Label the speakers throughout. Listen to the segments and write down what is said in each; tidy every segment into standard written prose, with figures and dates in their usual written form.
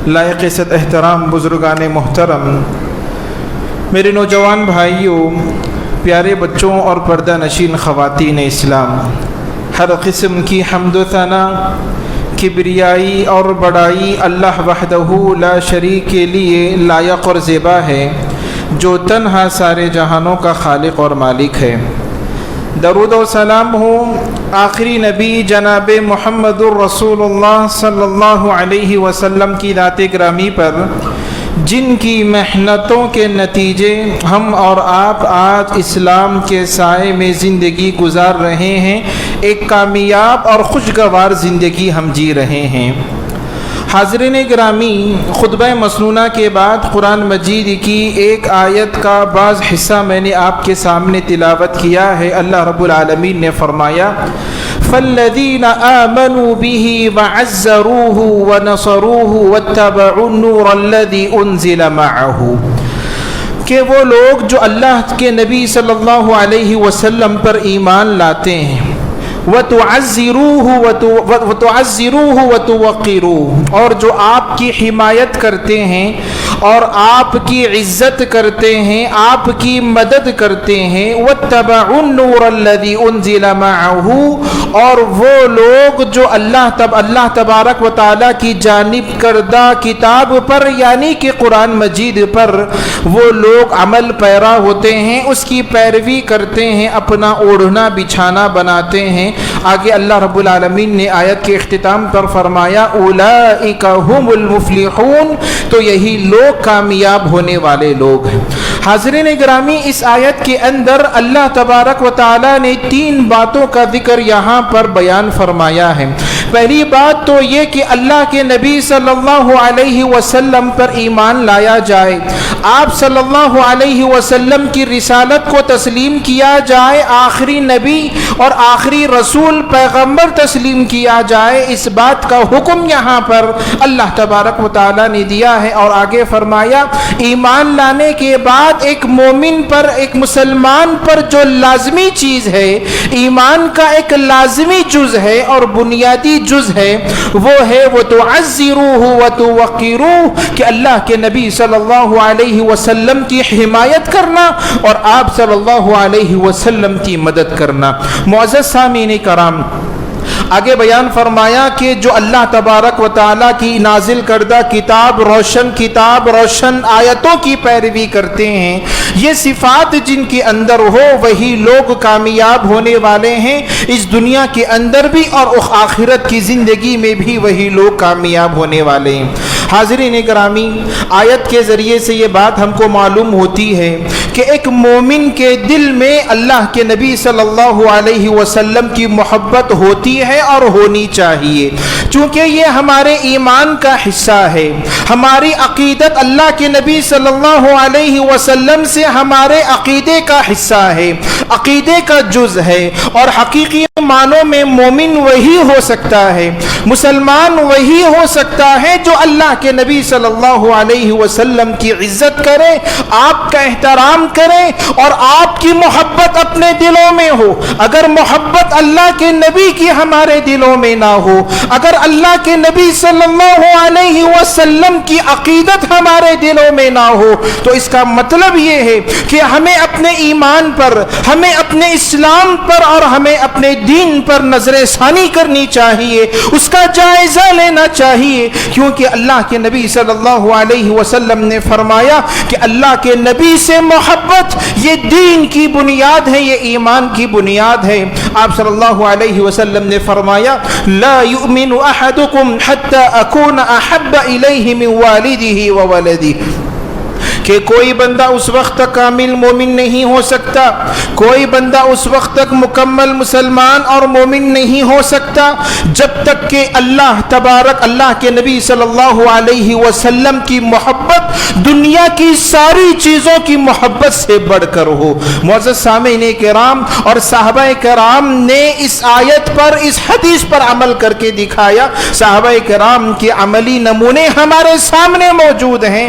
Speaker 1: لائق عزت احترام بزرگان محترم، میرے نوجوان بھائیوں، پیارے بچوں اور پردہ نشین خواتین اسلام، ہر قسم کی حمد و ثنا، کبریائی اور بڑائی اللہ وحدہ لا شریک کے لیے لائق اور زیبا ہے، جو تنہا سارے جہانوں کا خالق اور مالک ہے۔ درود و سلام ہو آخری نبی جناب محمد الرسول اللہ صلی اللہ علیہ وسلم کی ذات گرامی پر، جن کی محنتوں کے نتیجے ہم اور آپ آج اسلام کے سائے میں زندگی گزار رہے ہیں، ایک کامیاب اور خوشگوار زندگی ہم جی رہے ہیں۔ حاضرین گرامی، خطبہ مسنونہ کے بعد قرآن مجید کی ایک آیت کا بعض حصہ میں نے آپ کے سامنے تلاوت کیا ہے۔ اللہ رب العالمین نے فرمایا فَالَّذِينَ آمَنُوا بِهِ وَعَزَّرُوهُ وَنَصَرُوهُ وَاتَّبَعُوا النُّورَ الَّذِي أُنزِلَ مَعَهُ، کہ وہ لوگ جو اللہ کے نبی صلی اللہ علیہ وسلم پر ایمان لاتے ہیں، وَتُعَزِّرُوهُ وَتُوَقِّرُوهُ، اور جو آپ کی حمایت کرتے ہیں اور آپ کی عزت کرتے ہیں، آپ کی مدد کرتے ہیں۔ وَاتَّبَعُوا النُّورَ الَّذِي أُنزِلَ مَعَهُ، اور وہ لوگ جو اللہ تبارک و تعالیٰ کی جانب کردہ کتاب پر یعنی کہ قرآن مجید پر وہ لوگ عمل پیرا ہوتے ہیں، اس کی پیروی کرتے ہیں، اپنا اوڑھنا بچھانا بناتے ہیں۔ آگے اللہ رب العالمین نے آیت کے اختتام پر فرمایا اولئک هم المفلحون، تو یہی لوگ کامیاب ہونے والے لوگ ہیں۔ حاضرین گرامی، اس آیت کے اندر اللہ تبارک و تعالی نے 3 باتوں کا ذکر یہاں پر بیان فرمایا ہے۔ پہلی بات تو یہ کہ اللہ کے نبی صلی اللہ علیہ وسلم پر ایمان لایا جائے، آپ صلی اللہ علیہ وسلم کی رسالت کو تسلیم کیا جائے، آخری نبی اور آخری رسول پیغمبر تسلیم کیا جائے، اس بات کا حکم یہاں پر اللہ تبارک و تعالی نے دیا ہے۔ اور آگے فرمایا ایمان لانے کے بعد ایک مومن پر، ایک مسلمان پر جو لازمی چیز ہے، ایمان کا ایک لازمی جز ہے اور بنیادی جز ہے، وہ ہے وَتُعَزِّرُوهُ وَتُوَقِّرُوهُ، کہ اللہ کے نبی صلی اللہ علیہ وسلم کی حمایت کرنا اور آپ صلی اللہ علیہ وسلم کی مدد کرنا۔ معزز سامعین کرام، آگے بیان فرمایا کہ جو اللہ تبارک و تعالیٰ کی نازل کردہ کتاب، روشن آیتوں کی پیروی کرتے ہیں، یہ صفات جن کے اندر ہو وہی لوگ کامیاب ہونے والے ہیں، اس دنیا کے اندر بھی اور آخرت کی زندگی میں بھی وہی لوگ کامیاب ہونے والے ہیں۔ حاضرین گرامی، آیت کے ذریعے سے یہ بات ہم کو معلوم ہوتی ہے کہ ایک مومن کے دل میں اللہ کے نبی صلی اللہ علیہ وسلم کی محبت ہوتی ہے اور ہونی چاہیے، چونکہ یہ ہمارے ایمان کا حصہ ہے۔ ہماری عقیدت اللہ کے نبی صلی اللہ علیہ وسلم سے ہمارے عقیدے کا حصہ ہے، عقیدے کا جز ہے، اور حقیقی معنوں میں مومن وہی ہو سکتا ہے، مسلمان وہی ہو سکتا ہے جو اللہ کے نبی صلی اللہ علیہ وسلم کی عزت کرے، آپ کا احترام کرے اور آپ کی محبت اپنے دلوں میں ہو۔ اگر محبت اللہ کے نبی کی ہمارے دلوں میں نہ ہو، اگر اللہ کے نبی صلی اللہ علیہ وسلم کی عقیدت ہمارے دلوں میں نہ ہو، تو اس کا مطلب یہ ہے کہ ہمیں اپنے ایمان پر، ہمیں اپنے اسلام پر اور ہمیں اپنے دین پر نظر ثانی کرنی چاہیے، اس کا جائزہ لینا چاہیے، کیونکہ اللہ کے نبی صلی اللہ علیہ وسلم نے فرمایا کہ اللہ کے نبی سے محبت یہ دین کی بنیاد ہے، یہ ایمان کی بنیاد ہے۔ آپ صلی اللہ علیہ وسلم نے فرمایا لا یؤمن احدکم حتی اکون احب الیہ من والدہ وولدہ، کہ کوئی بندہ اس وقت تک کامل مومن نہیں ہو سکتا، کوئی بندہ اس وقت تک مکمل مسلمان اور مومن نہیں ہو سکتا جب تک کہ اللہ تبارک، اللہ کے نبی صلی اللہ علیہ وسلم کی محبت دنیا کی ساری چیزوں کی محبت سے بڑھ کر ہو۔ معزز سامعین کرام اور صحابہ کرام نے اس آیت پر، اس حدیث پر عمل کر کے دکھایا۔ صحابہ کرام کے عملی نمونے ہمارے سامنے موجود ہیں۔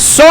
Speaker 1: 100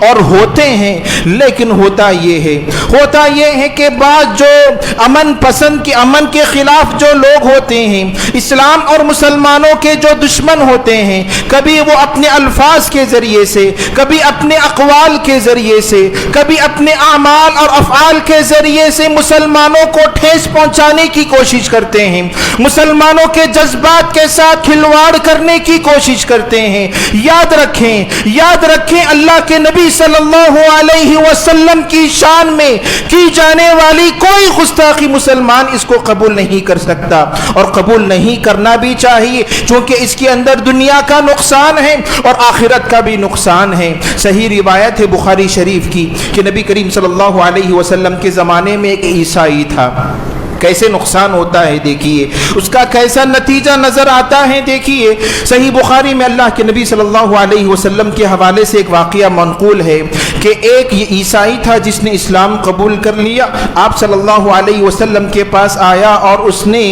Speaker 1: اور ہوتے ہیں، لیکن ہوتا یہ ہے کہ بعض جو امن پسند کے امن کے خلاف جو لوگ ہوتے ہیں، اسلام اور مسلمانوں کے جو دشمن ہوتے ہیں، کبھی وہ اپنے الفاظ کے ذریعے سے، کبھی اپنے اقوال کے ذریعے سے، کبھی اپنے اعمال اور افعال کے ذریعے سے مسلمانوں کو ٹھیس پہنچانے کی کوشش کرتے ہیں، مسلمانوں کے جذبات کے ساتھ کھلواڑ کرنے کی کوشش کرتے ہیں۔ یاد رکھیں اللہ کے نبی صلی اللہ علیہ وسلم کی شان میں کی جانے والی کوئی گستاخی مسلمان اس کو قبول نہیں کر سکتا، اور قبول نہیں کرنا بھی چاہیے، چونکہ اس کے اندر دنیا کا نقصان ہے اور آخرت کا بھی نقصان ہے۔ صحیح روایت ہے بخاری شریف کی کہ نبی کریم صلی اللہ علیہ وسلم کے زمانے میں ایک عیسائی تھا۔ کیسے نقصان ہوتا ہے دیکھیے، اس کا کیسا نتیجہ نظر آتا ہے دیکھیے۔ صحیح بخاری میں اللہ کے نبی صلی اللہ علیہ وسلم کے حوالے سے ایک واقعہ منقول ہے کہ ایک یہ عیسائی تھا جس نے اسلام قبول کر لیا، آپ صلی اللہ علیہ وسلم کے پاس آیا اور اس نے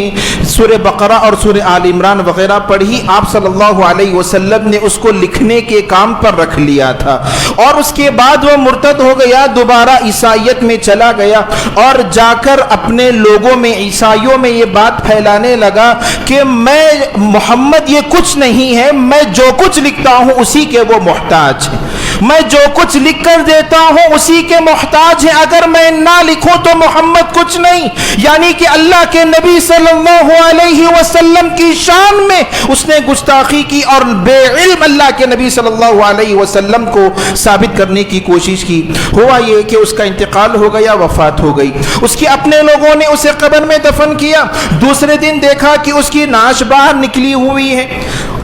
Speaker 1: سورہ بقرہ اور سورہ آل عمران وغیرہ پڑھی۔ آپ صلی اللہ علیہ وسلم نے اس کو لکھنے کے کام پر رکھ لیا تھا، اور اس کے بعد وہ مرتد ہو گیا، دوبارہ عیسائیت میں چلا گیا اور جا کر اپنے لوگوں میں عیسائیوں میں یہ بات پھیلانے لگا کہ میں محمد یہ کچھ نہیں ہے، میں جو کچھ لکھتا ہوں اسی کے وہ محتاج ہے، میں جو کچھ لکھ کر دیتا ہوں اسی کے محتاج ہے، اگر میں نہ لکھوں تو محمد کچھ نہیں۔ یعنی کہ اللہ کے نبی صلی اللہ علیہ وسلم کی شان میں اس نے گستاخی کی اور بے علم اللہ کے نبی صلی اللہ علیہ وسلم کو ثابت کرنے کی کوشش کی۔ ہوا یہ کہ اس کا انتقال ہو گیا، وفات ہو گئی، اس کے اپنے لوگوں نے اسے قبر میں دفن کیا۔ دوسرے دن دیکھا کہ اس کی نعش باہر نکلی ہوئی ہے،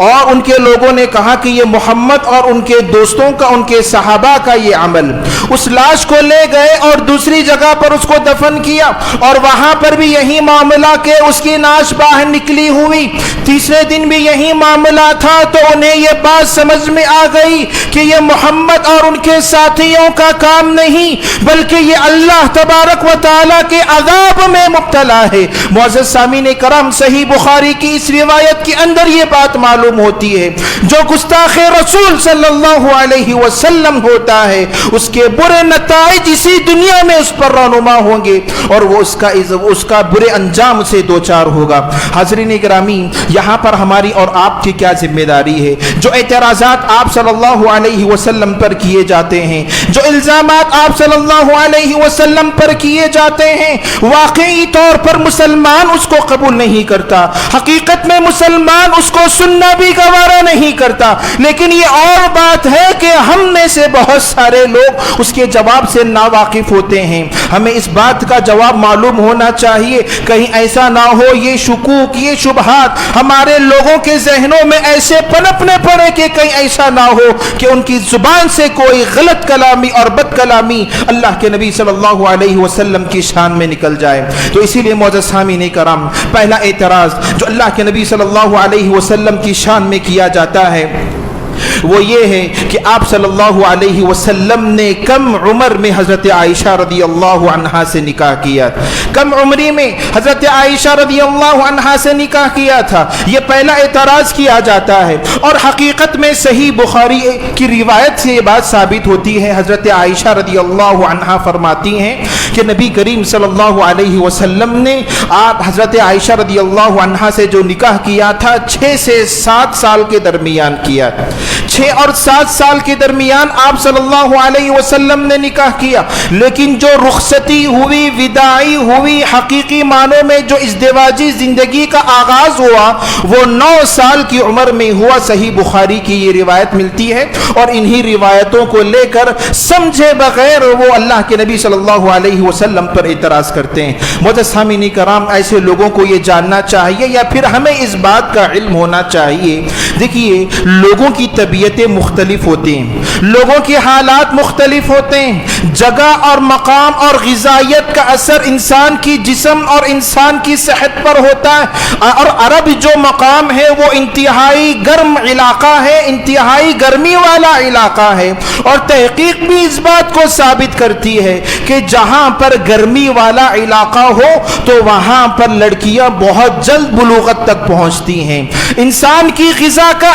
Speaker 1: اور ان کے لوگوں نے کہا کہ یہ محمد اور ان کے دوستوں کا، ان کے صحابہ کا یہ عمل۔ اس لاش کو لے گئے اور دوسری جگہ پر اس کو دفن کیا، اور وہاں پر بھی یہی معاملہ کہ اس کی نعش باہر نکلی ہوئی۔ تیسرے دن بھی یہی معاملہ تھا، تو انہیں یہ بات سمجھ میں آ گئی کہ یہ محمد اور ان کے ساتھیوں کا کام نہیں، بلکہ یہ اللہ تبارک و تعالی کے عذاب میں مبتلا ہے۔ معزز سامعین کرام، صحیح بخاری کی اس روایت کے اندر یہ بات معلوم ہوتی ہے، جو گستاخ رسول صلی اللہ علیہ وسلم ہوتا ہے اس کے برے نتائج اسی دنیا میں اس پر رونما ہوں گے، اور وہ اس کا برے انجام سے دوچار ہوگا۔ حاضرین گرامی، یہاں پر ہماری اور آپ کی کیا ذمہ داری ہے؟ جو اعتراضات آپ صلی اللہ علیہ وسلم پر کیے جاتے ہیں، جو الزامات آپ صلی اللہ علیہ وسلم پر کیے جاتے ہیں، واقعی طور پر مسلمان اس کو قبول نہیں کرتا، حقیقت میں مسلمان اس کو سننا بھی گوارا نہیں کرتا، لیکن یہ اور بات ہے کہ ہم میں سے بہت سارے لوگ اس کے جواب سے ناواقف ہوتے ہیں۔ ہمیں اس بات کا جواب معلوم ہونا چاہیے، کہیں ایسا نہ ہو یہ شکوک، یہ شبہات ہمارے لوگوں کے ذہنوں میں ایسے پنپنے پڑے کہ کہیں ایسا نہ ہو کہ ان کی زبان سے کوئی غلط کلامی اور بد کلامی اللہ کے نبی صلی اللہ علیہ وسلم کی شان میں نکل جائے۔ تو اسی لیے معزز سامعین کرام، پہلا اعتراض جو اللہ کے نبی صلی اللہ علیہ وسلم کی شان میں کیا جاتا ہے وہ یہ ہے کہ آپ صلی اللہ علیہ وسلم نے کم عمر میں حضرت عائشہ رضی اللہ عنہا سے نکاح کیا، کم عمری میں حضرت عائشہ رضی اللہ عنہا سے نکاح کیا تھا، یہ پہلا اعتراض کیا جاتا ہے۔ اور حقیقت میں صحیح بخاری کی روایت سے یہ بات ثابت ہوتی ہے، حضرت عائشہ رضی اللہ عنہا فرماتی ہیں کہ نبی کریم صلی اللہ علیہ وسلم نے آپ حضرت عائشہ رضی اللہ عنہا سے جو نکاح کیا تھا 6 سے 7 سال کے درمیان کیا، 6 اور 7 سال کے درمیان آپ صلی اللہ علیہ وسلم نے نکاح کیا، لیکن جو رخصتی ہوئی، وداعی ہوئی، حقیقی معنوں میں جو ازدواجی زندگی کا آغاز ہوا وہ 9 سال کی عمر میں ہوا۔ صحیح بخاری کی یہ روایت ملتی ہے، اور انہی روایتوں کو لے کر سمجھے بغیر وہ اللہ کے نبی صلی اللہ علیہ وسلم پر اعتراض کرتے ہیں۔ معزز سامعین کرام، ایسے لوگوں کو یہ جاننا چاہیے یا پھر ہمیں اس بات کا علم ہونا چاہیے، دیکھیے لوگوں کی طبیعتیں مختلف ہوتی ہیں، لوگوں کے حالات مختلف ہوتے ہیں، جگہ اور مقام اور غذائیت کا اثر انسان کی جسم اور انسان کی صحت پر ہوتا ہے، اور عرب جو مقام ہے وہ انتہائی گرم علاقہ ہے، انتہائی گرمی والا علاقہ ہے، اور تحقیق بھی اس بات کو ثابت کرتی ہے کہ جہاں پر گرمی والا علاقہ ہو تو وہاں پر لڑکیاں بہت جلد بلوغت تک پہنچتی ہیں۔ انسان کی غذا کا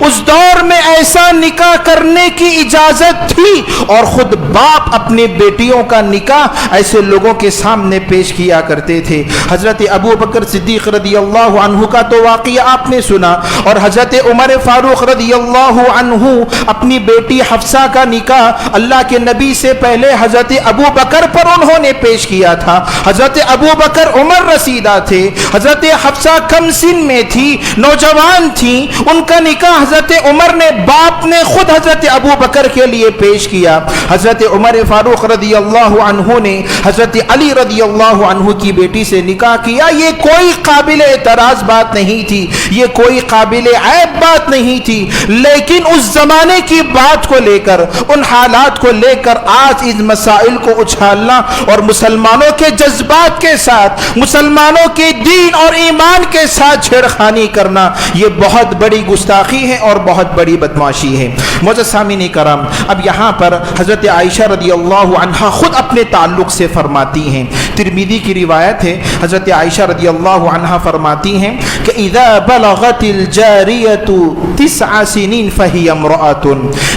Speaker 1: اس دور میں ایسا نکاح کرنے کی اجازت تھی، اور خود باپ اپنے بیٹیوں کا نکاح ایسے لوگوں کے سامنے پیش کیا کرتے تھے۔ حضرت ابو بکر صدیق رضی اللہ عنہ کا تو واقعہ آپ نے سنا، اور حضرت عمر فاروق رضی اللہ عنہ اپنی بیٹی حفصہ کا نکاح اللہ کے نبی سے پہلے حضرت ابو بکر پر انہوں نے پیش کیا تھا۔ حضرت ابو بکر عمر رسیدہ تھے، حضرت حفصہ کم سن میں تھی، نوجوان تھی، ان کا نکاح حضرت عمر نے باپ نے خود حضرت ابو بکر کے لیے پیش کیا۔ حضرت عمر فاروق رضی اللہ عنہ نے حضرت علی رضی اللہ عنہ کی بیٹی سے نکاح کیا۔ یہ کوئی قابل اعتراض بات نہیں تھی، یہ کوئی قابل عیب بات نہیں تھی، لیکن اس زمانے کی بات کو لے کر، ان حالات کو لے کر آج اس مسائل کو اچھالنا اور مسلمانوں کے جذبات کے ساتھ، مسلمانوں کے دین اور ایمان کے ساتھ چھیڑخانی کرنا، یہ بہت بڑی گستاخی ہے اور بہت بڑی بدمعاشی ہے۔ معزز سامعین کرام، اب یہاں پر حضرت عائشہ رضی اللہ عنہا خود اپنے تعلق سے فرماتی ہیں، ترمذی کی روایت ہے، حضرت عائشہ رضی اللہ عنہا فرماتی ہیں کہ اذا بلغت الجاریۃ 9 سنین فہی امرأۃ،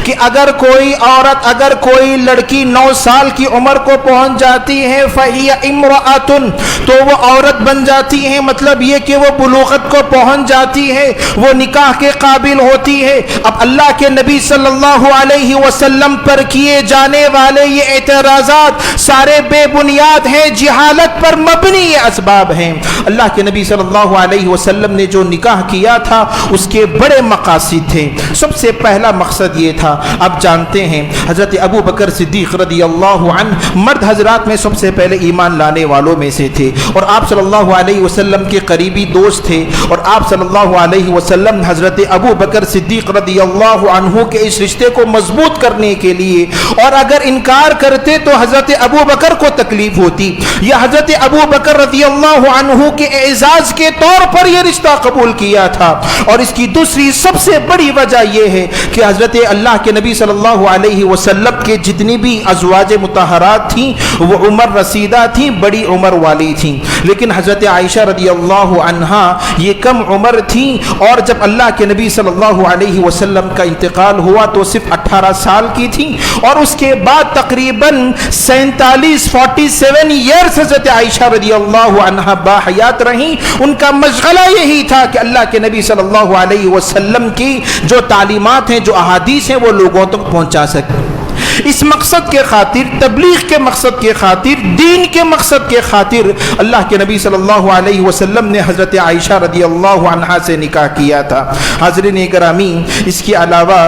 Speaker 1: کہ اگر کوئی عورت، اگر کوئی لڑکی 9 سال کی عمر کو پہنچ جاتی ہے، فہی امرأۃ، تو وہ عورت بن جاتی ہے، مطلب یہ کہ وہ بلوغت کو پہنچ جاتی ہے، وہ نکاح کے قابل ہوتی ہے۔ اب اللہ کے نبی صلی اللہ علیہ وسلم پر کیے جانے والے یہ اعتراضات سارے بے بنیاد ہیں، جہالت پر مبنی یہ اسباب ہیں۔ اللہ کے نبی صلی اللہ علیہ وسلم نے جو نکاح کیا تھا اس کے بڑے مقاصد تھے۔ سب سے پہلا مقصد یہ تھا، آپ جانتے ہیں حضرت ابو بکر صدیق رضی اللہ عنہ مرد حضرات میں سب سے پہلے ایمان لانے والوں میں سے تھے، اور آپ صلی اللہ علیہ وسلم کے قریبی دوست تھے، اور آپ صلی اللہ علیہ وسلم حضرت ابو بکر صدیق رضی اللہ عنہ کے اس رشتے کو مضبوط کرنے کے لیے، اور اگر انکار کرتے تو حضرت ابو بکر کو تکلیف ہوتی، یا حضرت ابو بکر رضی اللہ عنہ کے اعزاز کے طور پر یہ رشتہ قبول کیا تھا۔ اور اس کی دوسری سب سے بڑی وجہ یہ ہے کہ حضرت اللہ کے نبی صلی اللہ علیہ وسلم کے جتنی بھی ازواج مطہرات تھیں وہ عمر رسیدہ تھیں، بڑی عمر والی تھیں، لیکن حضرت عائشہ رضی اللہ عنہا یہ کم عمر تھیں، اور جب اللہ کے نبی صلی اللہ علیہ وسلم کا انتقال ہوا تو صرف 18 سال کی تھیں، اور اس کے بعد تقریباً 47 ایئرز حضرت عائشہ رضی اللہ عنہا باحیات رہیں۔ ان کا مشغلہ یہی تھا کہ اللہ کے نبی صلی اللہ علیہ وسلم کی جو تعلیمات ہیں، جو احادیث ہیں، وہ لوگوں تک پہنچا سکیں۔ اس مقصد کے خاطر، تبلیغ کے مقصد کے خاطر، دین کے مقصد کے خاطر اللہ کے نبی صلی اللہ علیہ وسلم نے حضرت عائشہ رضی اللہ عنہا سے نکاح کیا تھا۔ حاضرین گرامی، اس کے علاوہ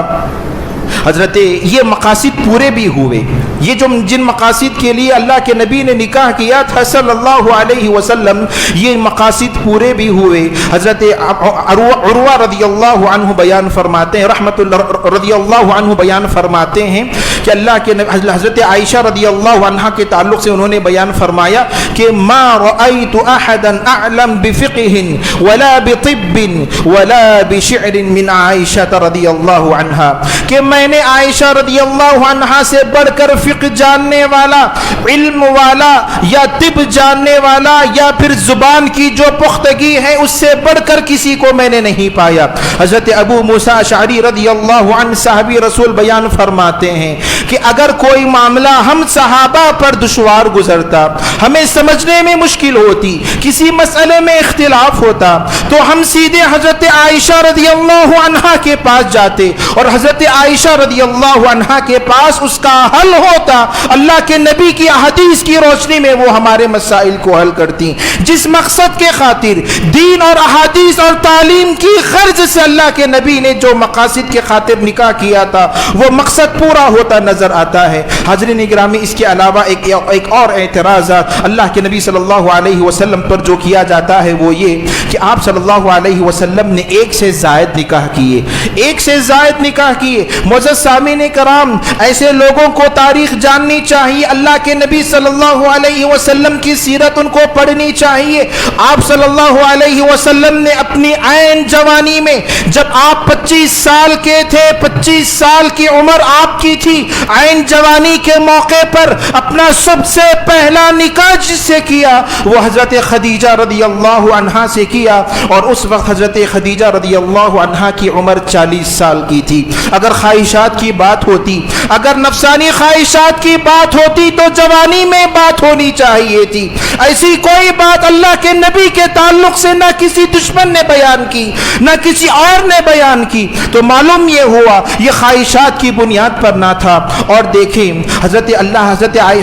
Speaker 1: حضرت یہ مقاصد پورے بھی ہوئے، یہ جو جن مقاصد کے لیے اللہ کے نبی نے نکاح کیا تھا صلی اللہ علیہ وسلم، یہ مقاصد پورے بھی ہوئے۔ حضرت عروہ رضی اللہ عنہ بیان فرماتے ہیں، رحمت اللہ رضی اللہ عنہ بیان فرماتے ہیں کہ اللہ کے حضرت عائشہ رضی اللہ عنہ کے تعلق سے انہوں نے بیان فرمایا کہ ما رأيت احدا اعلم بفقه ولا بطب ولا بشعر من عائشہ رضی اللہ عنہ، کہ میں نے عائشہ رضی اللہ عنہا سے بڑھ کر فقہ جاننے والا، علم والا، یا طب جاننے والا، یا پھر زبان کی جو پختگی ہے اس سے بڑھ کر کسی کو میں نے نہیں پایا۔ حضرت ابو موسیٰ اشعری رضی اللہ عنہ صحابی رسول بیان فرماتے ہیں کہ اگر کوئی معاملہ ہم صحابہ پر دشوار گزرتا، ہمیں سمجھنے میں مشکل ہوتی، کسی مسئلے میں اختلاف ہوتا، تو ہم سیدھے حضرت عائشہ رضی اللہ عنہا کے پاس جاتے، اور حضرت عائشہ رضی اللہ عنہا کے پاس اس کا حل ہوتا۔ اللہ کے نبی کی احادیث کی روشنی میں وہ ہمارے مسائل کو حل کرتی۔ جس مقصد کے خاطر، دین اور احادیث اور تعلیم کی غرض سے اللہ کے نبی نے جو مقاصد کے خاطر نکاح کیا تھا، وہ مقصد پورا ہوتا نظر آتا ہے۔ حاضرین گرامی، اس کے علاوہ ایک اور اعتراض اللہ کے نبی صلی اللہ علیہ وسلم پر جو کیا جاتا ہے وہ یہ کہ آپ صلی اللہ علیہ وسلم نے ایک سے زائد نکاح کیے، ایک سے زائد نکاح کیے۔ معزز سامعین کرام، ایسے لوگوں کو تاریخ جاننی چاہیے، اللہ کے نبی صلی اللہ علیہ وسلم کی سیرت ان کو پڑھنی چاہیے۔ آپ صلی اللہ علیہ وسلم نے اپنی عین جوانی میں، جب آپ 25 سال کے تھے، 25 سال کی عمر آپ کی تھی، عین جوانی کے موقع پر اپنا سب سے پہلا نکاح جس سے کیا وہ حضرت خدیجہ رضی اللہ عنہا سے کیا، اور اس وقت حضرت خدیجہ رضی اللہ عنہا کی عمر 40 سال کی تھی۔ اگر خواہشات کی بات ہوتی، اگر نفسانی خواہشات کی بات ہوتی تو جوانی میں بات ہونی چاہیے تھی۔ ایسی کوئی بات اللہ کے نبی کے تعلق سے نہ کسی دشمن نے بیان کی، نہ کسی اور نے بیان کی، تو معلوم یہ ہوا یہ خواہشات کی بنیاد پر نہ تھا۔ اور دیکھیں حضرت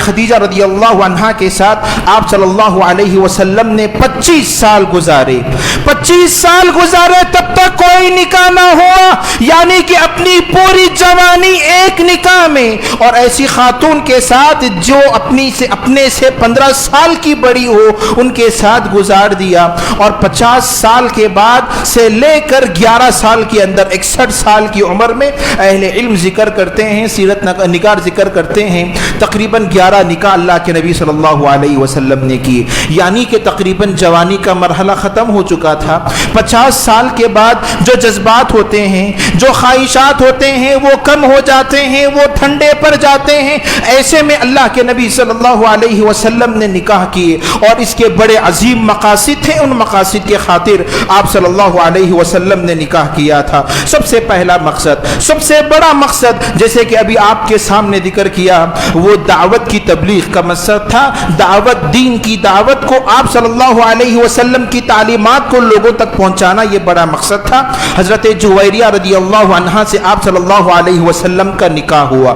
Speaker 1: خدیجہ رضی اللہ عنہا کے ساتھ آپ صلی اللہ علیہ وسلم نے 25 سال گزارے، 25 سال گزارے، تب تک کوئی نکاح نہ ہوا، یعنی کہ اپنی پوری جوانی ایک نکاح میں، اور ایسی خاتون کے ساتھ جو اپنے سے 15 سال کی بڑی ہو ان کے ساتھ گزار دیا، اور 50 سال کے بعد سے لے کر 11 سال کے اندر 61 سال کی عمر میں اہل علم ذکر کرتے ہیں، سیرت نگار ذکر کرتے ہیں، تقریباً 11 نکاح اللہ کے نبی صلی اللہ علیہ وسلم نے کیے، یعنی کہ تقریباً جوانی کا مرحلہ ختم ہو چکا تھا۔ 50 سال کے بعد جو جذبات ہوتے ہیں، جو خواہشات ہوتے ہیں، وہ کم ہو جاتے ہیں، وہ ٹھنڈے پڑ جاتے ہیں۔ ایسے میں اللہ کے نبی صلی اللہ علیہ وسلم نے نکاح کیے، اور اس کے بڑے عظیم مقاصد تھے، ان مقاصد کے خاطر آپ صلی اللہ علیہ وسلم نے نکاح کیا تھا۔ سب سے پہلا مقصد، سب سے بڑا مقصد، جیسے کہ ابھی آپ کے سامنے ذکر کیا، وہ دعوت کی تبلیغ کا مقصد تھا۔ دعوت، دین کی دعوت کو، آپ صلی اللہ علیہ وسلم کی تعلیمات کو لوگوں تک پہنچانا، یہ بڑا مقصد تھا۔ حضرت جویریہ رضی اللہ عنہا سے آپ صلی اللہ علیہ وسلم کا نکاح ہوا۔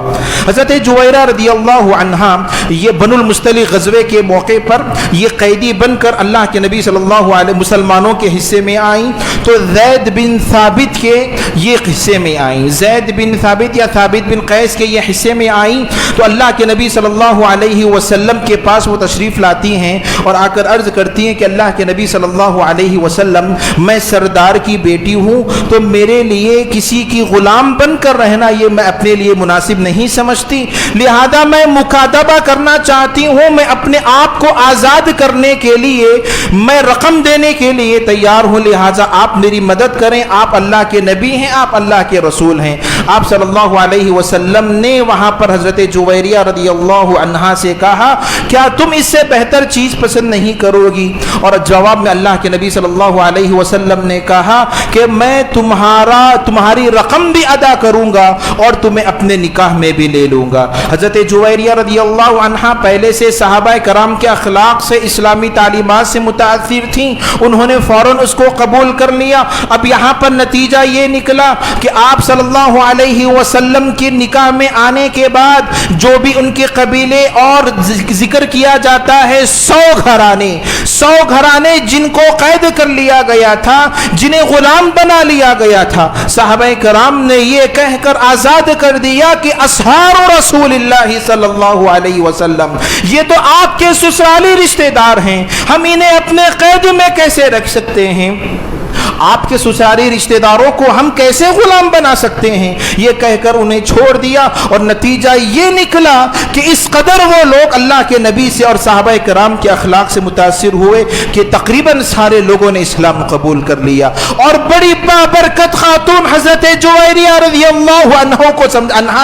Speaker 1: حضرت جویریہ رضی اللہ عنہا یہ بنو المصطلق غزوے کے موقع پر یہ قیدی بن کر اللہ کے نبی صلی اللہ علیہ مسلمانوں کے حصے میں آئیں، تو زید بن ثابت کے یہ حصے میں آئیں، زید بن ثابت یا ثابت بن قیس کے یہ حصے میں آئیں، تو اللہ کے نبی صلی اللہ علیہ وسلم کے پاس وہ تشریف لاتی ہیں اور آ کر عرض کرتی ہیں کہ اللہ کے نبی صلی اللہ علیہ وسلم، میں سردار کی بیٹی ہوں، تو میرے لیے کسی کی غلام بن کر رہنا یہ میں اپنے لیے مناسب نہیں سمجھتی، لہذا میں مکاتبہ کرنا چاہتی ہوں، میں اپنے آپ کو آزاد کرنے کے لیے میں رقم دینے کے لیے تیار ہوں، لہذا آپ میری مدد کریں، آپ اللہ کے نبی ہیں، آپ اللہ کے رسول ہیں۔ آپ صلی اللہ علیہ وسلم نے وہاں پر حضرت جویریہ رضی اللہ عنہا سے کہا کیا تم اس سے بہتر چیز پسند نہیں کرو گی؟ اور جواب میں اللہ کے نبی صلی اللہ علیہ وسلم نے کہا کہ میں تمہاری رقم بھی ادا کروں گا اور تمہیں اپنے نکاح میں بھی لے لوں گا۔ حضرت جویریہ رضی اللہ عنہا پہلے سے صحابہ کرام کے اخلاق سے، اسلامی تعلیمات سے متاثر تھیں، انہوں نے فوراً اس کو قبول کر لیا۔ اب یہاں پر نتیجہ یہ نکلا کہ آپ صلی اللہ علیہ وسلم کے نکاح میں آنے کے بعد جو بھی ان کے قبیلے اور ذکر کیا جاتا ہے، 100 گھرانے جن کو قید کر لیا گیا تھا، جنہیں غلام بنا لیا گیا تھا، صحابہ کرام نے یہ کہہ کر آزاد کر دیا کہ اصحاب رسول اللہ صلی اللہ علیہ وسلم، یہ تو آپ کے سسرالی رشتہ دار ہیں، ہم انہیں اپنے قید میں کیسے رکھ سکتے ہیں؟ آپ کے سسرالی رشتہ داروں کو ہم کیسے غلام بنا سکتے ہیں؟ یہ کہہ کر انہیں چھوڑ دیا، اور نتیجہ یہ نکلا کہ اس قدر وہ لوگ اللہ کے نبی سے اور صحابہ کرام کے اخلاق سے متاثر ہوئے کہ تقریباً سارے لوگوں نے اسلام قبول کر لیا۔ اور بڑی بابرکت خاتون حضرت جویریہ رضی اللہ عنہا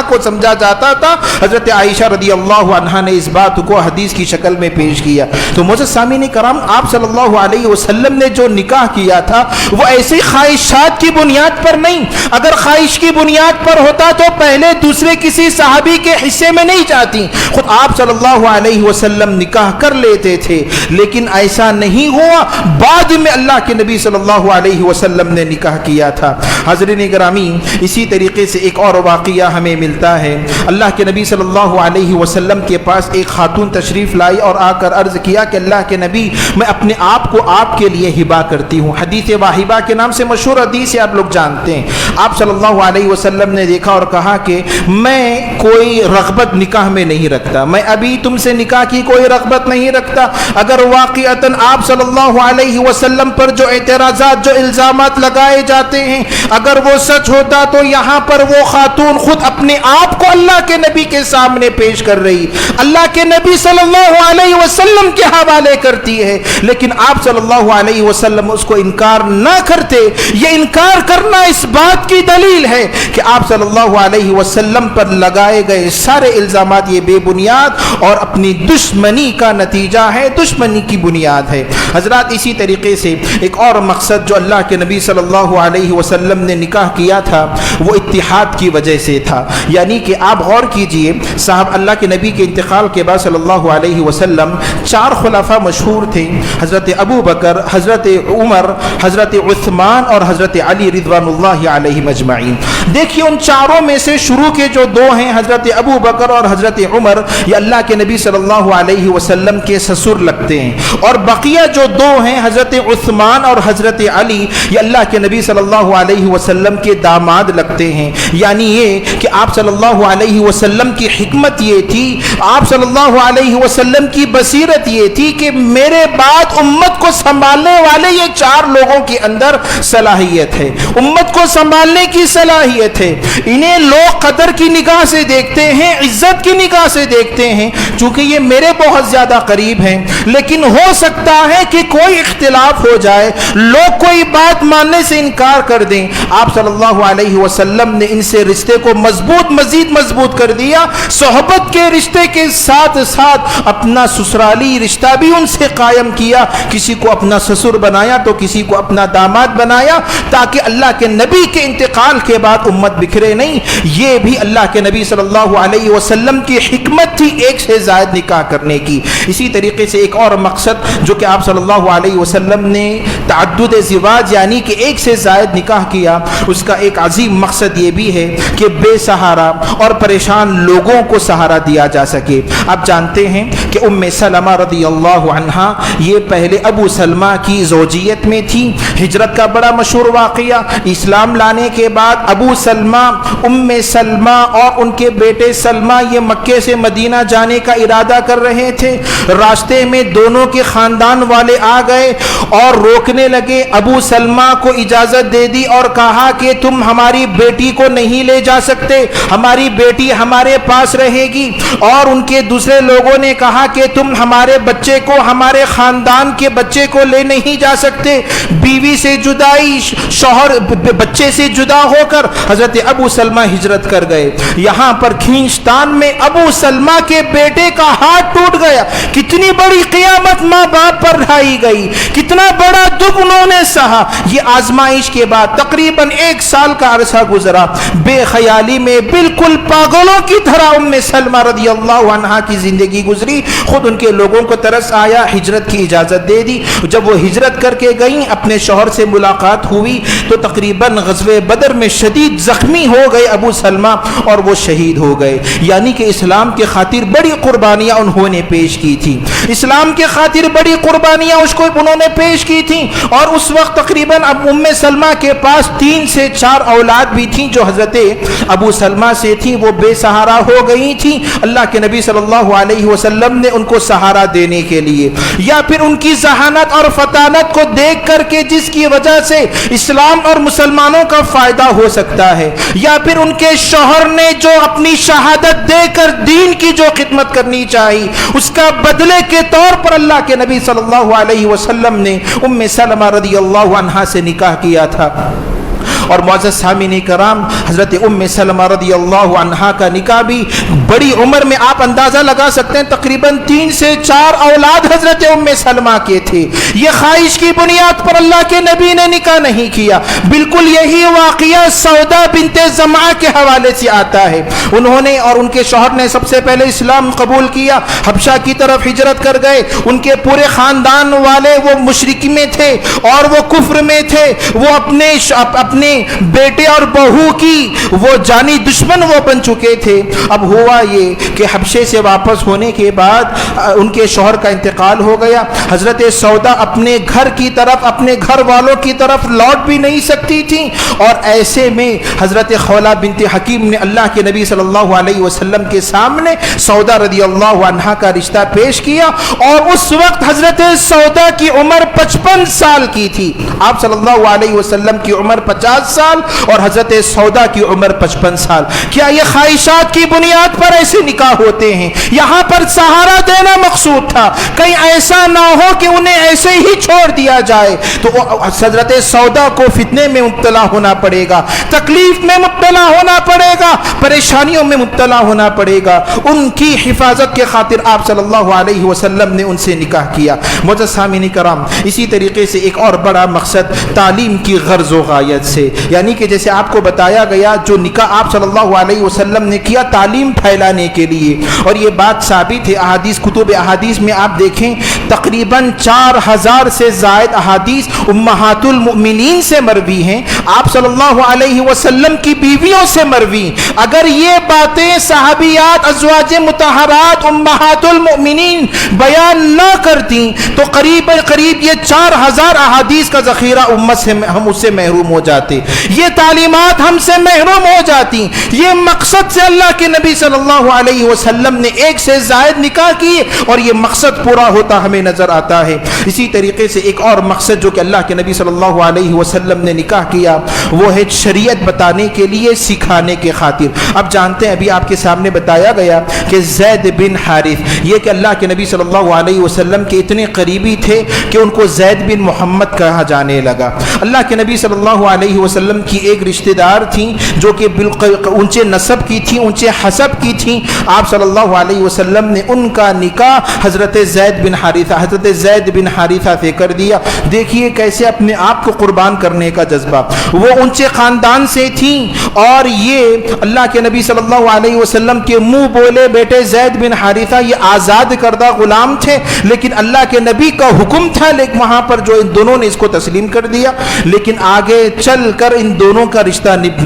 Speaker 1: کو سمجھا جاتا تھا، حضرت عائشہ رضی اللہ عنہا نے اس بات کو حدیث کی شکل میں پیش کیا۔ تو معزز سامعین کرام، آپ صلی اللہ علیہ وسلم نے جو نکاح کیا تھا وہ ایسی خواہشات کی بنیاد پر نہیں، اگر خواہش کی بنیاد پر ہوتا تو پہلے دوسرے کسی صحابی کے حصے میں نہیں جاتی، خود آپ صلی اللہ علیہ وسلم نکاح کر لیتے تھے، لیکن ایسا نہیں ہوا، بعد میں اللہ کے نبی صلی اللہ علیہ وسلم نے نکاح کیا تھا۔ حضرین گرامی، اسی طریقے سے ایک اور واقعہ ہمیں ملتا ہے، اللہ کے نبی صلی اللہ علیہ وسلم کے پاس ایک خاتون تشریف لائی اور آ کر عرض کیا کہ اللہ کے نبی، میں اپنے آپ کو آپ کے لیے ہبا کرتی ہوں۔ حدیث واحبہ طیبہ کے نام سے مشہور حدیث ہے، آپ لوگ جانتے ہیں۔ آپ صلی اللہ علیہ وسلم نے دیکھا اور کہا کہ میں کوئی رغبت نکاح میں نہیں رکھتا، میں ابھی تم سے نکاح کی کوئی رغبت نہیں رکھتا۔ اگر واقعتاً آپ صلی اللہ علیہ وسلم پر جو اعتراضات، جو الزامات لگائے جاتے ہیں، اگر وہ سچ ہوتا تو یہاں پر وہ خاتون خود اپنے آپ کو اللہ کے نبی کے سامنے پیش کر رہی، اللہ کے نبی صلی اللہ علیہ وسلم کے حوالے کرتی ہے، لیکن آپ صلی اللہ علیہ وسلم اس کو انکار نہ کرتے۔ یہ انکار کرنا اس بات کی دلیل ہے کہ آپ صلی اللہ علیہ وسلم پر لگائے گئے سارے الزامات یہ بے بنیاد اور اپنی دشمنی کا نتیجہ ہے، دشمنی کی بنیاد ہے۔ حضرات اسی طریقے سے ایک اور مقصد جو اللہ کے نبی صلی اللہ علیہ وسلم نے نکاح کیا تھا وہ اتحاد کی وجہ سے تھا، یعنی کہ آپ غور کیجئے، صاحب اللہ کے نبی کے انتقال کے بعد صلی اللہ علیہ وسلم 4 خلفاء مشہور تھے، حضرت ابو بکر، حضرت عمر، حضرت عثمان اور حضرت علی رضوان اللہ علیہ اجمعین۔ دیکھیے ان چاروں میں سے شروع کے جو 2 ہیں حضرت ابو بکر اور حضرت عمر، یہ اللہ کے نبی صلی اللہ علیہ وسلم کے سسر لگتے ہیں، اور بقیہ جو 2 ہیں حضرت عثمان اور حضرت علی، یہ اللہ کے نبی صلی اللہ علیہ وسلم کے داماد لگتے ہیں۔ یعنی یہ کہ آپ صلی اللہ علیہ وسلم کی حکمت یہ تھی، آپ صلی اللہ علیہ وسلم کی بصیرت یہ تھی کہ میرے بعد امت کو سنبھالنے والے یہ 4 لوگوں کے اندر صلاحیت ہے، امت کو سنبھالنے کی صلاحیت ہے۔ انہیں لوگ قدر کی نگاہ سے دیکھتے ہیں، عزت کی نگاہ سے دیکھتے ہیں، چونکہ یہ میرے بہت زیادہ قریب ہیں، لیکن ہو سکتا ہے کہ کوئی اختلاف ہو جائے، لوگ کوئی بات ماننے سے انکار کر دیں۔ آپ صلی اللہ علیہ وسلم نے ان سے رشتے کو مزید مضبوط کر دیا، صحبت کے رشتے کے ساتھ ساتھ اپنا سسرالی رشتہ بھی ان سے قائم کیا، کسی کو اپنا سسر بنایا تو کسی کو اپنا داماد بنایا، تاکہ اللہ کے نبی کے انتقال کے بعد امت بکھرے نہیں۔ یہ بھی اللہ کے نبی صلی اللہ علیہ وسلم کی حکمت تھی ایک سے زائد نکاح کرنے کی۔ اسی طریقے سے ایک اور مقصد جو کہ آپ صلی اللہ علیہ وسلم نے تعدد زواج یعنی کہ ایک سے زائد نکاح کیا، اس کا ایک عظیم مقصد یہ بھی ہے کہ بے سہارا اور پریشان لوگوں کو سہارا دیا جا سکے۔ آپ جانتے ہیں کہ ام سلمہ رضی اللہ عنہا یہ پہلے ابو سلمہ کی زوجیت میں تھی، ہجرت کا بڑا مشہور واقعہ۔ اسلام لانے کے بعد ابو سلمہ، ام سلمہ اور ان کے بیٹے سلمہ یہ مکے سے مدینہ جانے کا ارادہ کر رہے تھے، راستے میں دونوں کے خاندان والے آ گئے اور روکنے لگے۔ ابو سلمہ کو اجازت دے دی اور کہا کہ تم ہماری بیٹی کو نہیں لے جا سکتے، ہماری بیٹی ہمارے پاس رہے گی، اور ان کے دوسرے لوگوں نے کہا کہ تم ہمارے بچے کو، ہمارے خاندان کے بچے کو لے نہیں جا سکتے۔ بیوی سے جدائی، شوہر بچے سے جدا ہو کر حضرت ابو سلمہ ہجرت کر گئے۔ یہاں پر کھینچتان میں ابو سلمہ کے بیٹے کا ہاتھ ٹوٹ گیا۔ کتنی بڑی قیامت ماں باپ پر ڈھائی گئی، کتنا بڑا دکھ انہوں نے سہا۔ یہ آزمائش کے بعد تقریباً 1 سال کا عرصہ گزرا، بے خیالی میں بالکل پاگلوں کی طرح ام سلمہ رضی اللہ عنہا کی زندگی گزری۔ خود ان کے لوگوں کو ترس آیا، ہجرت کی اجازت دے دی۔ جب وہ ہجرت کر کے گئیں، اپنے شوہر سے ملاقات ہوئی تو تقریباً غزوہ بدر میں شدید زخمی ہو گئے ابو سلمہ اور وہ شہید ہو گئے۔ یعنی کہ اسلام کے خاطر بڑی قربانیاں انہوں نے پیش کی تھی، اسلام کے خاطر بڑی قربانیاں اس کو انہوں نے پیش کی تھیں، اور اس وقت تقریباً اب ام سلمہ کے پاس 3 سے 4 اولاد بھی تھیں جو حضرت ابو سلمہ سے تھیں، وہ بے سہارا ہو گئی تھیں۔ اللہ کے نبی صلی اللہ علیہ وسلم نے ان کو سہارا دینے کے لیے، یا پھر ان کی ذہانت اور فطانت کو دیکھ کر کے جس کی وجہ سے اسلام اور مسلمانوں کا فائدہ ہو سکتا ہے، یا پھر ان کے شوہر نے جو اپنی شہادت دے کر دین کی جو خدمت کرنی چاہیے اس کا بدلے کے طور پر اللہ کے نبی صلی اللہ علیہ وسلم نے ام سلمہ رضی اللہ عنہا سے نکاح کیا تھا۔ اور معزز سامعین کرام، حضرت ام سلمہ رضی اللہ عنہا کا نکاح بھی بڑی عمر میں، آپ اندازہ لگا سکتے ہیں تقریباً 3 سے 4 اولاد حضرت ام سلمہ کے تھے۔ یہ خواہش کی بنیاد پر اللہ کے نبی نے نکاح نہیں کیا۔ بالکل یہی واقعہ سودا بنت زمعہ کے حوالے سے آتا ہے۔ انہوں نے اور ان کے شوہر نے سب سے پہلے اسلام قبول کیا، حبشہ کی طرف ہجرت کر گئے۔ ان کے پورے خاندان والے وہ مشرک میں تھے اور وہ کفر میں تھے، وہ اپنے بیٹے اور بہو کی وہ جانی دشمن وہ بن چکے تھے۔ اب ہوا یہ کہ حبشے سے واپس ہونے کے بعد ان کے شوہر کا انتقال ہو گیا۔ حضرت سودا اپنے گھر کی طرف، اپنے گھر والوں کی طرف لوٹ بھی نہیں سکتی تھی، اور ایسے میں حضرت خولہ بنت حکیم نے اللہ کے نبی صلی اللہ علیہ وسلم کے سامنے سودا رضی اللہ عنہا کا رشتہ پیش کیا، اور اس وقت حضرت سودا کی عمر 55 سال کی تھی۔ آپ صلی اللہ علیہ وسلم کی عمر 50 سال اور حضرت سودا کی عمر 55 سال۔ کیا یہ خواہشات کی بنیاد پر ایسے نکاح ہوتے ہیں؟ یہاں پر سہارا دینا مقصود تھا، کہیں ایسا نہ ہو کہ انہیں ایسے ہی چھوڑ دیا جائے، تو حضرت سودا کو فتنے میں مبتلا ہونا پڑے گا، تکلیف میں مبتلا ہونا پڑے گا، پریشانیوں میں مبتلا ہونا پڑے گا۔ ان کی حفاظت کے خاطر آپ صلی اللہ علیہ وسلم نے ان سے نکاح کیا۔ معزز سامعین کرام، اسی طریقے سے ایک اور بڑا مقصد تعلیم کی غرض و غایت سے، یعنی کہ جیسے آپ کو بتایا گیا جو نکاح آپ صلی اللہ علیہ وسلم نے کیا تعلیم پھیلانے کے لیے، اور یہ بات ثابت ہے احادیث، کتب احادیث میں آپ دیکھیں تقریباً 4000 سے زائد احادیث امہات المؤمنین سے مروی ہیں، آپ صلی اللہ علیہ وسلم کی بیویوں سے مروی۔ اگر یہ باتیں صحابیات ازواج مطہرات امہات المؤمنین بیان نہ کرتی تو قریب یہ 4000 احادیث کا ذخیرہ امت سے ہم اس سے محروم ہو جاتے، یہ تعلیمات ہم سے محروم ہو جاتی۔ یہ مقصد سے اللہ کے نبی صلی اللہ علیہ وسلم نے ایک سے زائد نکاح کیے، اور یہ مقصد پورا ہوتا ہمیں نظر آتا ہے۔ اسی طریقے سے ایک اور مقصد جو کہ اللہ کے نبی صلی اللہ علیہ وسلم نے نکاح کیا وہ ہے شریعت بتانے کے لیے، سکھانے کے خاطر۔ اب جانتے ہیں ابھی آپ کے سامنے بتایا گیا کہ زید بن حارث، یہ کہ اللہ کے نبی صلی اللہ علیہ وسلم کے اتنے قریبی تھے کہ ان کو زید بن محمد کہا جانے لگا۔ اللہ کے نبی صلی اللہ علیہ وسلم کی ایک رشتہ دار تھیں جو کہ اونچے نسب کی تھیں، اونچے حسب کی تھیں، آپ صلی اللہ علیہ وسلم نے ان کا نکاح حضرت زید بن حارثہ سے کر دیا۔ دیکھیے کیسے اپنے آپ کو قربان کرنے کا جذبہ، وہ اونچے خاندان سے تھیں، اور یہ اللہ کے نبی صلی اللہ علیہ وسلم کے منہ بولے بیٹے زید بن حارثہ یہ آزاد کردہ غلام تھے، لیکن اللہ کے نبی کا حکم تھا، لیکن وہاں پر جو ان دونوں نے اس کو تسلیم کر دیا، لیکن آگے چل کر ان دونوں کا رشتہ نبھ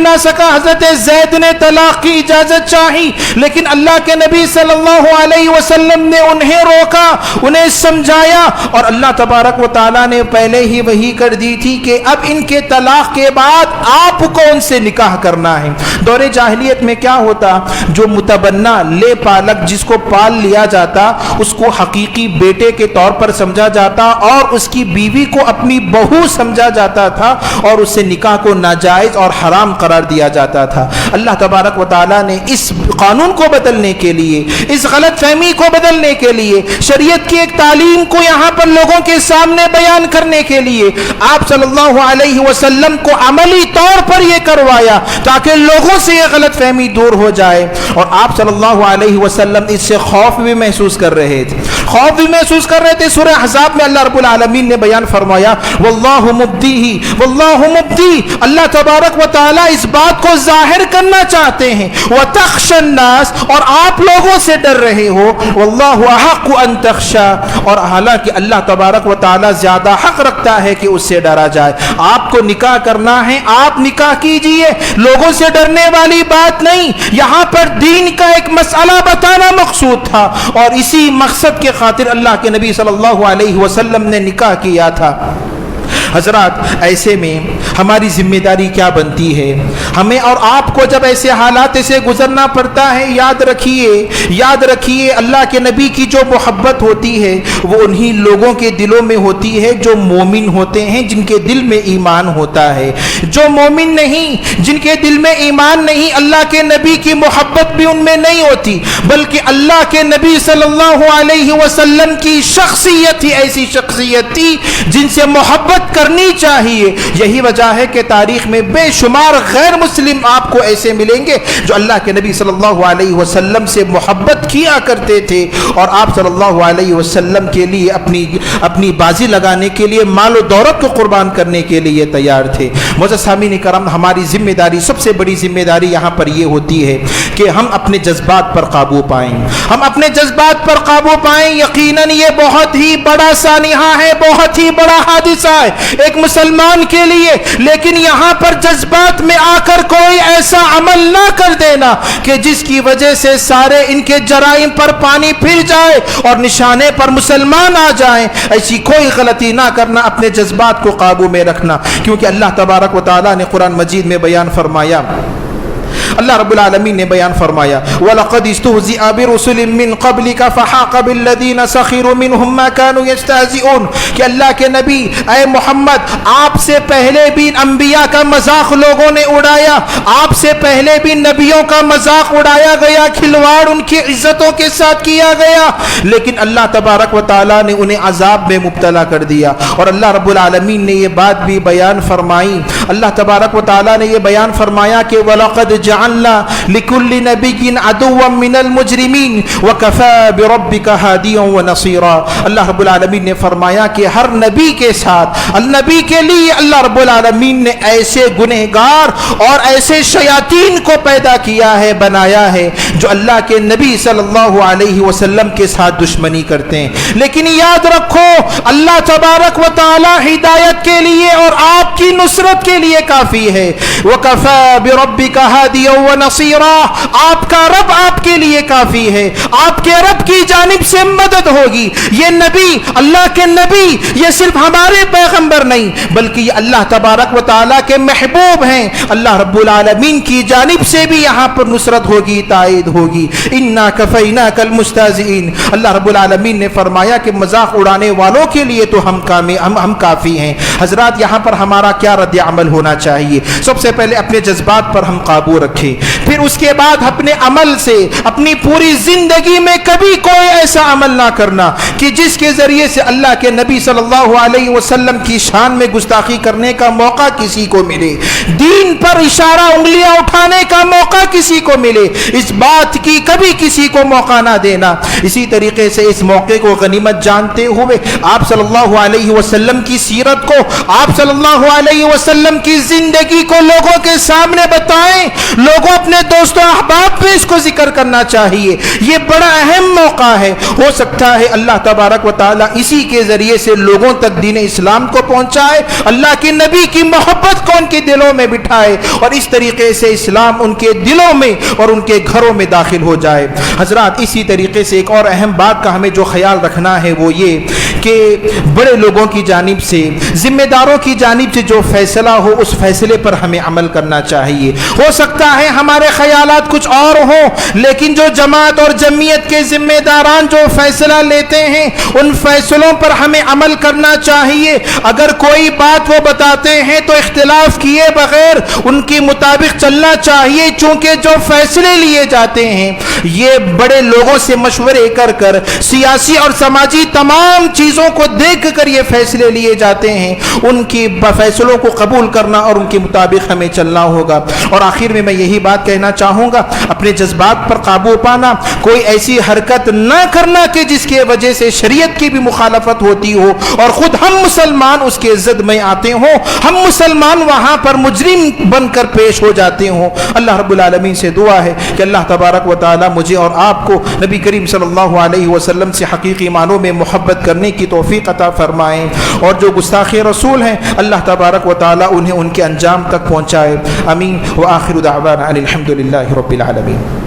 Speaker 1: نہ سکا، حضرت زید نے طلاق کی اجازت چاہی، لیکن اللہ کے نبی صلی اللہ علیہ وسلم نے انہیں روکا، انہیں سمجھایا، اور اللہ تبارک و تعالیٰ نے پہلے ہی وحی کر دی تھی کہ اب ان کے طلاق کے بعد آپ کو ان سے نکاح کرنا ہے۔ دور جاہلیت میں کیا ہوتا، جو متبنہ لے پالک جس کو پال لیا جاتا اس کو حقیقی بیٹے کے طور پر سمجھا جاتا، اور اس کی بیوی کو اپنی بہو سمجھا جاتا تھا، اور اس سے نکاح کو ناجائز اور حرام قرار دیا جاتا تھا۔ اللہ تبارک و تعالیٰ نے اس قانون کو بدلنے کے لیے، اس غلط فہمی کو بدلنے کے لیے، شریعت کی ایک تعلیم کو یہاں پر لوگوں کے سامنے بیان کرنے کے لیے آپ صلی اللہ علیہ وسلم کو عملی طور پر یہ کروایا تاکہ لوگوں سے یہ غلط فہمی دور ہو جائے، اور آپ صلی اللہ علیہ وسلم اس سے خوف بھی محسوس کر رہے تھے۔ سورہ احزاب میں اللہ رب العالمین نے بیان فرمایا واللہ مبدی، اللہ تبارک و تعالی اس بات کو ظاہر کرنا چاہتے ہیں، وتخشى الناس، اور آپ لوگوں سے ڈر رہے ہو، واللہ احق ان تخشى، اور حالانکہ اللہ تبارک و تعالی زیادہ حق رکھتا ہے کہ اس سے ڈرا جائے۔ آپ کو نکاح کرنا ہے، آپ نکاح کیجئے، لوگوں سے ڈرنے والی بات نہیں، یہاں پر دین کا ایک مسئلہ بتانا مقصود تھا، اور اسی مقصد کے خاطر اللہ کے نبی صلی اللہ علیہ وسلم نے نکاح کیا تھا۔ حضرات، ایسے میں ہماری ذمہ داری کیا بنتی ہے؟ ہمیں اور آپ کو جب ایسے حالات سے گزرنا پڑتا ہے، یاد رکھیے اللہ کے نبی کی جو محبت ہوتی ہے وہ انہی لوگوں کے دلوں میں ہوتی ہے جو مومن ہوتے ہیں، جن کے دل میں ایمان ہوتا ہے۔ جو مومن نہیں، جن کے دل میں ایمان نہیں، اللہ کے نبی کی محبت بھی ان میں نہیں ہوتی، بلکہ اللہ کے نبی صلی اللہ علیہ وسلم کی شخصیت ہی ایسی شخصیت تھی جن سے محبت کرنی چاہیے۔ یہی وجہ ہے کہ تاریخ میں بے شمار غیر مسلم آپ کو ایسے ملیں گے جو اللہ کے نبی صلی اللہ علیہ وسلم سے محبت کیا کرتے تھے، اور آپ صلی اللہ علیہ وسلم کے لیے اپنی بازی لگانے کے لیے مال و دولت کو قربان کرنے کے لیے تیار تھے۔ معزز سامعین کرام، ہماری ذمہ داری، سب سے بڑی ذمہ داری یہاں پر یہ ہوتی ہے کہ ہم اپنے جذبات پر قابو پائیں۔ یقیناً یہ بہت ہی بڑا سانحہ ہے، بہت ہی بڑا حادثہ ہے ایک مسلمان کے لیے، لیکن یہاں پر جذبات میں آ کر کوئی ایسا عمل نہ کر دینا کہ جس کی وجہ سے سارے ان کے جرائم پر پانی پھر جائے اور نشانے پر مسلمان آ جائیں۔ ایسی کوئی غلطی نہ کرنا، اپنے جذبات کو قابو میں رکھنا، کیونکہ اللہ تبارک و تعالیٰ نے قرآن مجید میں بیان فرمایا، اللہ رب العالمین نے بیان فرمایا وَلَقَدِ اسْتُهْزِئَ بِرُسُلٍ مِّن قَبْلِكَ فَحَاقَ بِالَّذِينَ سَخِرُوا مِنْهُمْ مَا كَانُوا يَسْتَهْزِئُونَ کہ اللہ کے نبی اے محمد، آپ سے پہلے بھی انبیاء کا مذاق لوگوں نے اڑایا، آپ سے پہلے بھی نبیوں کا مذاق اڑایا گیا، کھلواڑ ان کی عزتوں کے ساتھ کیا گیا، لیکن اللہ تبارک و تعالیٰ نے انہیں عذاب میں مبتلا کر دیا۔ اور اللہ رب العالمین نے یہ بات بھی بیان فرمائی، اللہ تبارک و تعالیٰ نے یہ بیان فرمایا کہ وَلَقَدْ جَعَلْنَا لِكُلِّ نَبِيٍّ عَدُوًّا مِّنَ الْمُجْرِمِينَ وَكَفَىٰ بِرَبِّكَ هَادِيًا وَنَصِيرًا۔ اللہ رب العالمین نے فرمایا کہ ہر نبی کے ساتھ، النبی کے لیے اللہ رب العالمین نے ایسے گنہگار اور ایسے شیاطین کو پیدا کیا ہے، بنایا ہے، جو اللہ کے نبی صلی اللہ علیہ وسلم کے ساتھ دشمنی کرتے ہیں۔ لیکن یاد رکھو، اللہ تبارک و تعالی ہدایت کے لیے اور آپ کی نصرت کے لیے کافی ہے۔ وَكَفَىٰ بِرَبِّكَ هَادِيًا وَنَصِيرًا، آپ کا رب آپ کے لیے کافی ہے، آپ کے رب کی جانب سے مدد ہوگی۔ یہ نبی، اللہ کے نبی، یہ صرف ہمارے پیغمبر نہیں بلکہ یہ اللہ تبارک و تعالیٰ کے محبوب ہیں، اللہ رب العالمین کی جانب سے بھی یہاں پر نصرت ہوگی، تائید ہوگی۔ اِنَّا كَفَيْنَاكَ الْمُسْتَهْزِئِينَ، اللہ رب العالمین نے فرمایا کہ مذاق اڑانے والوں کے لیے تو ہم کافی ہیں۔ حضرات، یہاں پر ہمارا کیا رد عمل ہونا چاہیے؟ سب سے پہلے اپنے جذبات پر ہم قابو رکھیں، پھر اس کے بعد اپنے عمل سے اپنی پوری زندگی میں کبھی کوئی ایسا عمل نہ کرنا کہ جس کے ذریعے سے اللہ کے نبی صلی اللہ علیہ وسلم کی شان میں گستاخی کرنے کا موقع کسی کو ملے، دین پر اشارہ انگلیاں اٹھانے کا موقع کسی کو ملے، اس بات کی کبھی کسی کو موقع نہ دینا۔ اسی طریقے سے اس موقع کو غنیمت جانتے ہوئے آپ صلی اللہ علیہ وسلم کی سیرت کو، آپ صلی اللہ علیہ وسلم کی زندگی کو لوگوں کے سامنے بتائیں، لوگوں اپنے دوستوں احباب میں اس کو ذکر کرنا چاہیے۔ یہ بڑا اہم موقع ہے، ہو سکتا ہے اللہ تبارک و تعالیٰ اسی کے ذریعے سے لوگوں تک دین اسلام کو پہنچائے، اللہ کے نبی کی محبت کو ان کے دلوں میں بٹھائے اور اس طریقے سے اسلام ان کے دلوں میں اور ان کے گھروں میں داخل ہو جائے۔ حضرات، اسی طریقے سے ایک اور اہم بات کا ہمیں جو خیال رکھنا ہے وہ یہ کہ بڑے لوگوں کی جانب سے، ذمہ داروں کی جانب سے جو فیصلہ ہو اس فیصلے پر ہمیں عمل کرنا چاہیے۔ ہو سکتا ہے ہمارے خیالات کچھ اور ہوں، لیکن جو جماعت اور جمعیت کے ذمہ داران جو فیصلہ لیتے ہیں ان فیصلوں پر ہمیں عمل کرنا چاہیے۔ اگر کوئی بات وہ بتاتے ہیں تو اختلاف کیے بغیر ان کے مطابق چلنا چاہیے، چونکہ جو فیصلے لیے جاتے ہیں یہ بڑے لوگوں سے مشورے کر کر، سیاسی اور سماجی تمام چیزوں کو دیکھ کر یہ فیصلے لیے جاتے ہیں، ان کی فیصلوں کو قبول کرنا اور ان کے مطابق ہمیں چلنا ہوگا۔ اور آخر میں یہی بات کہنا چاہوں گا، اپنے جذبات پر قابو پانا، کوئی ایسی حرکت نہ کرنا کہ جس کی وجہ سے شریعت کی بھی مخالفت ہوتی ہو اور خود ہم مسلمان اس کے زد میں آتے ہوں، ہم مسلمان وہاں پر مجرم بن کر پیش ہو جاتے ہوں۔ اللہ رب العالمین سے دعا ہے کہ اللہ تبارک و تعالی مجھے اور آپ کو نبی کریم صلی اللہ علیہ وسلم سے حقیقی معنوں میں محبت کرنے کی توفیق عطا فرمائیں، اور جو گستاخ رسول ہیں اللہ تبارک و تعالی انہیں ان کے انجام تک پہنچائے۔ آمین۔ وآخر دعوانا الحمد للہ رب العالمین۔